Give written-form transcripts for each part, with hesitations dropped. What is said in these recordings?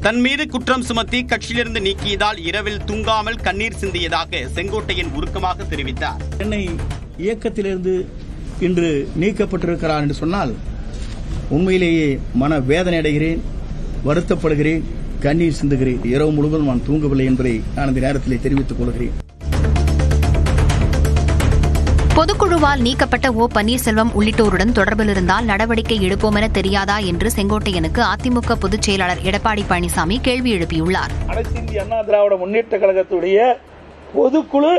தன் மீது குற்றம் சுமத்தி கட்சியிலிருந்து நீக்கியதால் இரவில் தூங்காமல் கண்ணீர் சிந்தியதாக செங்கோட்டையன் உருக்கமாக தெரிவித்தார். என்னை இயக்கத்திலிருந்து இன்று நீக்கப்பட்டிருக்கிறார் என்று சொன்னால் உண்மையிலேயே மன வேதனை அடைகிறேன், வருத்தப்படுகிறேன், கண்ணீர் சிந்துகிறேன். இரவு முழுவதும் நான் தூங்கவில்லை என்பதை நான் இந்த நேரத்தில் தெரிவித்துக் கொள்கிறேன். பொதுக்குழுவால் நீக்கப்பட்ட ஓ பன்னீர்செல்வம் உள்ளிட்டோருடன் தொடர்பில் இருந்தால் நடவடிக்கை எடுப்போம் என தெரியாதா என்று செங்கோட்டையனுக்கு அதிமுக பொதுச் செயலாளர் எடப்பாடி பழனிசாமி கேள்வி எழுப்பியுள்ளார். அனைத்து இந்திய அண்ணா திராவிட முன்னேற்ற கழகத்துடைய பொதுக்குழு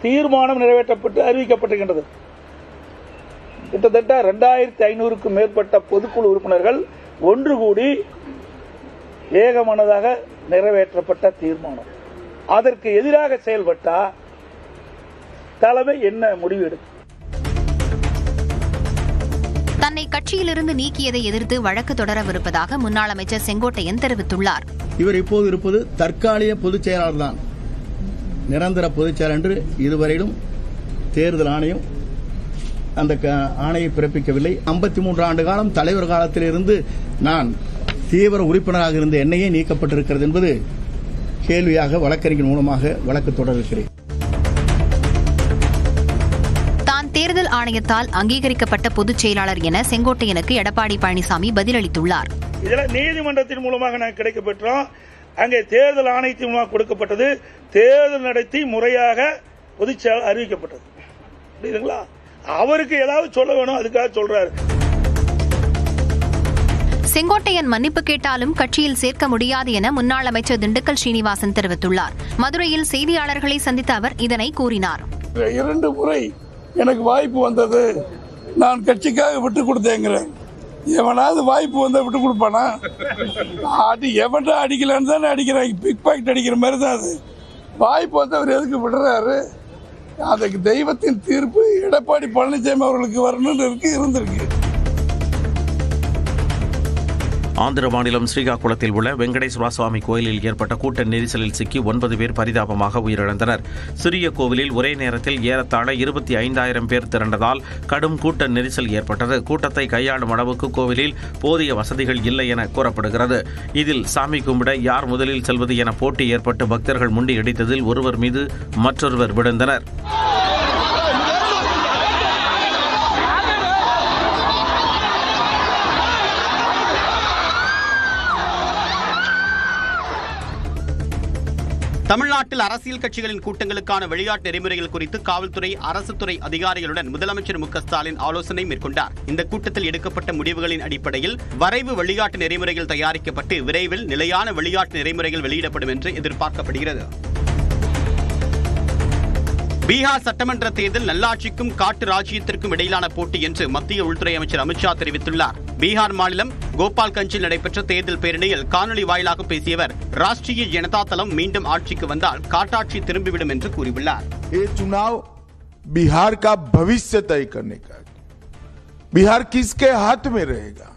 தீர்மானம் நிறைவேற்றப்பட்டு அறிவிக்கப்பட்டிருக்கின்றது. கிட்டத்தட்ட 2500க்கும் மேற்பட்ட பொதுக்குழு உறுப்பினர்கள் ஒன்று கூடி ஏகமனதாக நிறைவேற்றப்பட்ட தீர்மானம். அதற்கு எதிராக செயல்பட்டா தலைமை என்ன முடிவு எடுக்கும்? தன்னை கட்சியிலிருந்து நீக்கியதை எதிர்த்து வழக்கு தொடரவிருப்பதாக முன்னாள் அமைச்சர் செங்கோட்டையன் தெரிவித்துள்ளார். இவர் இப்போது இருப்பது தற்காலிக பொதுச் செயலாளர் தான், நிரந்தர பொதுச் செயலாளர் என்று இதுவரையிலும் தேர்தல் ஆணையம் அந்த ஆணையை பிறப்பிக்கவில்லை. 53 ஆண்டு காலம் தலைவர் காலத்திலிருந்து நான் தீவிர உறுப்பினராக இருந்த என்னையே நீக்கப்பட்டிருக்கிறது என்பது கேள்வியாக வழக்கறிஞர் மூலமாக வழக்கு தொடர்கிறேன். தான் தேர்தல் ஆணையத்தால் அங்கீகரிக்கப்பட்ட பொதுச் செயலாளர் என செங்கோட்டையனுக்கு எடப்பாடி பழனிசாமி பதிலளித்துள்ளார். இதெல்லாம் நீதிமன்றத்தின் மூலமாக நாங்கள் கிடைக்கப்பெற்றோம். அங்கே தேர்தல் ஆணையத்தின் மூலமாக கொடுக்கப்பட்டது. தேர்தல் நடத்தி முறையாக பொதுச் செயலாளர் அறிவிக்கப்பட்டது. புரியுதுங்களா? அவருக்கு ஏதாவது சொல்ல வேணும், அதுக்காக சொல்றாரு. செங்கோட்டையன் மன்னிப்பு கேட்டாலும் கட்சியில் சேர்க்க முடியாது என முன்னாள் அமைச்சர் திண்டுக்கல் ஸ்ரீனிவாசன் தெரிவித்துள்ளார். மதுரையில் செய்தியாளர்களை சந்தித்த அவர் இதனை கூறினார். 2 முறை எனக்கு வாய்ப்பு வந்தது, நான் கட்சிக்காக விட்டு கொடுத்தேங்கிறேன். எவனாவது வாய்ப்பு வந்தா விட்டு கொடுப்பானா? எவன்டா அடிக்கலான்னு தானே அடிக்கிறாங்க, பிக் பாக்கெட் அடிக்கிற மாதிரி தான் அது. வாய்ப்பு வந்து அவர் எதுக்கு விடுறாரு? அதுக்கு தெய்வத்தின் தீர்ப்பு எடப்பாடி பழனிசாமி அவர்களுக்கு வரணும்னு இருந்திருக்கு. ஆந்திர மாநிலம் ஸ்ரீகாகுளத்தில் உள்ள வெங்கடேஸ்வர சுவாமி கோயிலில் ஏற்பட்ட கூட்ட நெரிசலில் சிக்கி 9 பேர் பரிதாபமாக உயிரிழந்தனர். சிறிய கோவிலில் ஒரே நேரத்தில் ஏறத்தாழ 25,000 பேர் திரண்டதால் கடும் கூட்ட நெரிசல் ஏற்பட்டது. கூட்டத்தை கையாளும் அளவுக்கு கோவிலில் போதிய வசதிகள் இல்லை என கூறப்படுகிறது. இதில் சாமி கும்பிட யார் முதலில் செல்வது என போட்டி ஏற்பட்டு பக்தர்கள் முண்டியடித்ததில் ஒருவர் மீது மற்றொருவர் விழுந்தனர். தமிழ்நாட்டில் அரசியல் கட்சிகளின் கூட்டங்களுக்கான வெளிநாட்டு நெறிமுறைகள் குறித்து காவல்துறை, அரசு துறை அதிகாரிகளுடன் முதலமைச்சர் மு.க.ஸ்டாலின் ஆலோசனை மேற்கொண்டார். இந்த கூட்டத்தில் எடுக்கப்பட்ட முடிவுகளின் அடிப்படையில் வரைவு வெளிநாட்டு நெறிமுறைகள் தயாரிக்கப்பட்டு விரைவில் நிலையான வெளிநாட்டு நெறிமுறைகள் வெளியிடப்படும் என்று எதிர்பார்க்கப்படுகிறது. பீகார் சட்டமன்ற தேர்தல் நல்லாட்சிக்கும் காட்டு ராஜ்யத்திற்கும் இடையிலான போட்டி என்று மத்திய உள்துறை அமைச்சர் அமித்ஷா தெரிவித்துள்ளார். பீகார் மாநிலம் கோபால்கஞ்சில் நடைபெற்ற தேர்தல் பேரணியில் காணொலி வாயிலாக பேசிய அவர், ராஷ்டிரிய ஜனதா தளம் மீண்டும் ஆட்சிக்கு வந்தால் காட்டாட்சி திரும்பிவிடும் என்று கூறியுள்ளார். बिहार का भविष्य तय करने का, बिहार किसके हाथ में रहेगा?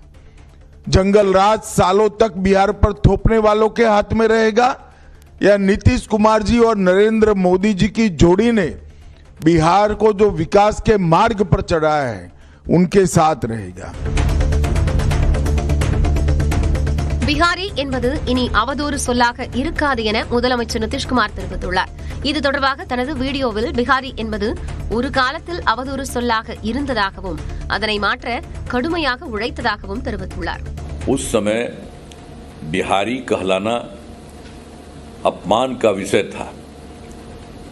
जंगल राज सालों तक बिहार पर थोपने वालों के हाथ में रहेगा या नीतीश कुमार जी और नरेंद्र मोदी जी की जोड़ी ने बिहार को जो विकास के मार्ग पर चढ़ाया है उनके साथ रहेगा? பிஹாரி என்பது இனி அவதூறு சொல்லாக இருக்காது என முதலமைச்சர் நிதிஷ்குமார் தெரிவித்துள்ளார். இது தொடர்பாக தனது வீடியோவில் பிஹாரி என்பது ஒரு காலத்தில் அவதூறு சொல்லாக இருந்ததாகவும் அதனை மாற்ற கடுமையாக உழைத்ததாகவும் தெரிவித்துள்ளார். उस समय बिहारी कहलाना अपमान का विषय था.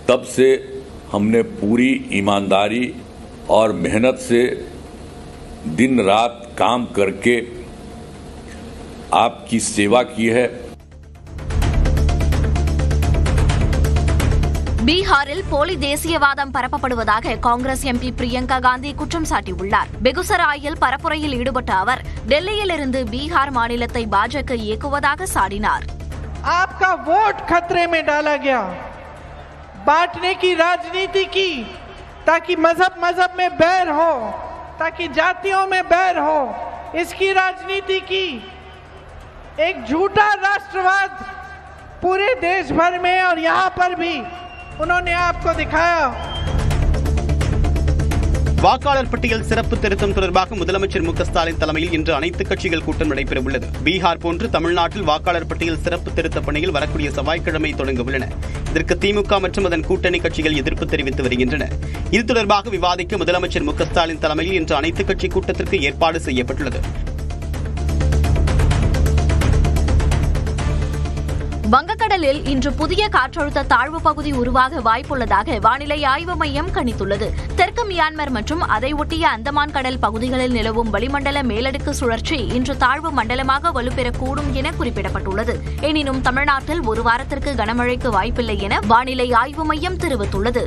तब से हमने पूरी ईमानदारी और मेहनत से दिन रात काम करके आपकी सेवा की है. பீகாரில் போலி தேசியவாதம் பரப்பப்படுவதாக காங்கிரஸ் எம்பி பிரியங்கா காந்தி குற்றம் சாட்டியுள்ளார். பெகுசராயில் பரப்புரையில் ஈடுபட்ட அவர் டெல்லியில் இருந்து பீகார் மாநிலத்தை பாஜக இயக்குவதாக சாடினார். आपका वोट खतरे में डाला गया, बांटने की राजनीति की ताकि मजहब में बैर हो, ताकि जातियों में बैर हो, इसकी राजनीति की. एक झूठा राष्ट्रवाद पूरे देश भर में और यहाँ पर भी उन्होंने आपको दिखाया. வாக்காளர் பட்டியல் சிறப்பு திருத்தம் தொடர்பாக முதலமைச்சர் மு க ஸ்டாலின் தலைமையில் இன்று அனைத்து கட்சிகள் கூட்டம் நடைபெறவுள்ளது. பீகார் போன்று தமிழ்நாட்டில் வாக்காளர் பட்டியல் சிறப்பு திருத்த பணிகள் வரக்கூடிய செவ்வாய்க்கிழமை தொடங்க உள்ளன. இதற்கு திமுக மற்றும் அதன் கூட்டணி கட்சிகள் எதிர்ப்பு தெரிவித்து வருகின்றன. இது தொடர்பாக விவாதிக்க முதலமைச்சர் மு க ஸ்டாலின் தலைமையில் இன்று அனைத்து கட்சி கூட்டத்திற்கு ஏற்பாடு செய்யப்பட்டுள்ளது. வங்கக்கடலில் இன்று புதிய காற்றழுத்த தாழ்வு பகுதி உருவாக வாய்ப்புள்ளதாக வானிலை ஆய்வு மையம் கணித்துள்ளது. தெற்கு மியான்மர் மற்றும் அதை ஒட்டிய அந்தமான் கடல் பகுதிகளில் நிலவும் வளிமண்டல மேலடுக்கு சுழற்சி இன்று தாழ்வு மண்டலமாக வலுப்பெறக்கூடும் என குறிப்பிடப்பட்டுள்ளது. எனினும் தமிழ்நாட்டில் ஒரு வாரத்திற்கு கனமழைக்கு வாய்ப்பில்லை என வானிலை ஆய்வு மையம் தெரிவித்துள்ளது.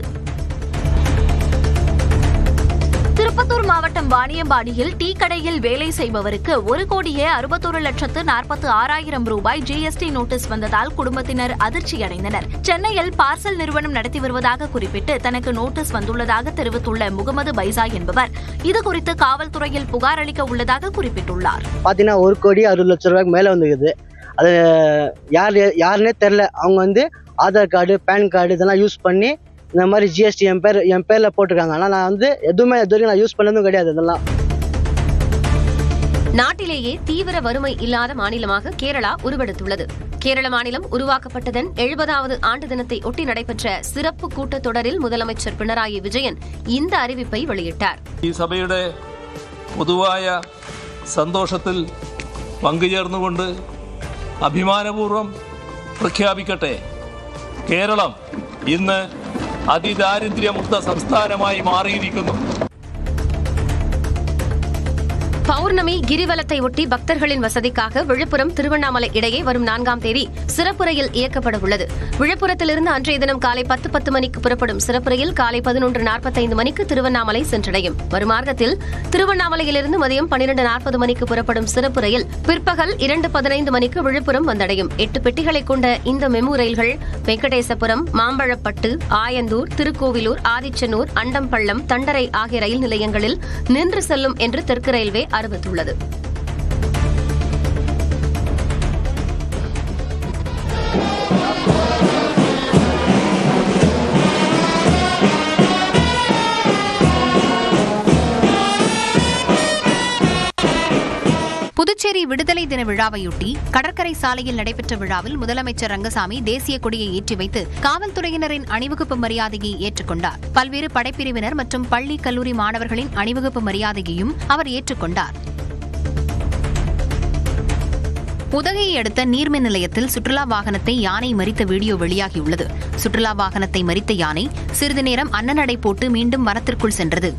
திருப்பத்தூர் மாவட்டம் வாணியம்பாடியில் டீ கடையில் வேலை செய்பவருக்கு 1,61,46,000 ரூபாய் ஜிஎஸ்டி நோட்டீஸ் வந்ததால் குடும்பத்தினர் அதிர்ச்சியடைந்தனர். சென்னையில் பார்சல் நிறுவனம் நடத்தி வருவதாக குறிப்பிட்டு தனக்கு நோட்டீஸ் வந்துள்ளதாக தெரிவித்துள்ள முகமது பைசா என்பவர் இதுகுறித்து காவல்துறையில் புகார் அளிக்க உள்ளதாக குறிப்பிட்டுள்ளார். பாத்தீங்கன்னா 1,60,00,000 ரூபாய்க்கு மேல வந்துருக்குது. அது யாருன்னே தெரியல. அவங்க ஆதார் கார்டு, பேன் கார்டு இதெல்லாம் யூஸ் பண்ணி இந்த மாதிரி ஜிஎஸ்டி என் பேர்ல போட்டிருக்காங்க. ஆனால் நான் எதுவுமே இது வரைக்கும் நான் யூஸ் பண்ணதும் கிடையாது. இதெல்லாம் நாட்டிலேயே தீவிர வறுமை இல்லாத மாநிலமாக கேரளா உருவெடுத்துள்ளது. கேரள மாநிலம் உருவாக்கப்பட்டதன் 70வது ஆண்டு தினத்தை ஒட்டி நடைபெற்ற சிறப்பு கூட்டத்தொடரில் முதலமைச்சர் பினராயி விஜயன் இந்த அறிவிப்பை வெளியிட்டார். സഭയുടെ പൊതുവായ സന്തോഷത്തിൽ പങ്കുചേർന്നുകൊണ്ട് അഭിമാനപൂർവ്വം പ്രഖ്യാപിക്കട്ടെ, കേരളം ഇന്ന് അതിദാരിദ്ര്യമുക്ത സംസ്ഥാനമായി മാറിയിരിക്കുന്നു. பௌர்ணமி கிரிவலத்தை ஒட்டி பக்தர்களின் வசதிக்காக விழுப்புரம் திருவண்ணாமலை இடையே வரும் 4ஆம் தேதி சிறப்பு ரயில் இயக்கப்பட உள்ளது. விழுப்புரத்திலிருந்து அன்றைய தினம் காலை 10:10 மணிக்கு புறப்படும் சிறப்பு ரயில் காலை 11:45 மணிக்கு திருவண்ணாமலை சென்றடையும். மறுமார்க்கத்தில் திருவண்ணாமலையிலிருந்து மதியம் 12:40 மணிக்கு புறப்படும் சிறப்பு ரயில் பிற்பகல் 2:15 மணிக்கு விழுப்புரம் வந்தடையும். 8 பெட்டிகளை கொண்ட இந்த மெமு ரயில்கள் வெங்கடேசபுரம், மாம்பழப்பட்டு, ஆயந்தூர், திருக்கோவிலூர், ஆதிச்சனூர், அண்டம்பள்ளம், தண்டரை ஆகிய ரயில் நிலையங்களில் நின்று செல்லும் என்று தெற்கு ரயில்வே அறிவித்துள்ளது. புதுச்சேரி விடுதலை தின விழாவையொட்டி கடற்கரை சாலையில் நடைபெற்ற விழாவில் முதலமைச்சர் ரங்கசாமி தேசிய கொடியை ஏற்றி வைத்து காவல்துறையினரின் அணிவகுப்பு மரியாதையை ஏற்றுக்கொண்டார். பல்வேறு படைப்பிரிவினர் மற்றும் பள்ளி கல்லூரி மாணவர்களின் அணிவகுப்பு மரியாதையையும் அவர் ஏற்றுக்கொண்டார். உதகையை அடுத்த நீர்மின் நிலையத்தில் சுற்றுலா வாகனத்தை யானை மறித்த வீடியோ வெளியாகியுள்ளது. சுற்றுலா வாகனத்தை மறித்த யானை சிறிது நேரம் அன்னநடை போட்டு மீண்டும் வனத்திற்குள் சென்றது.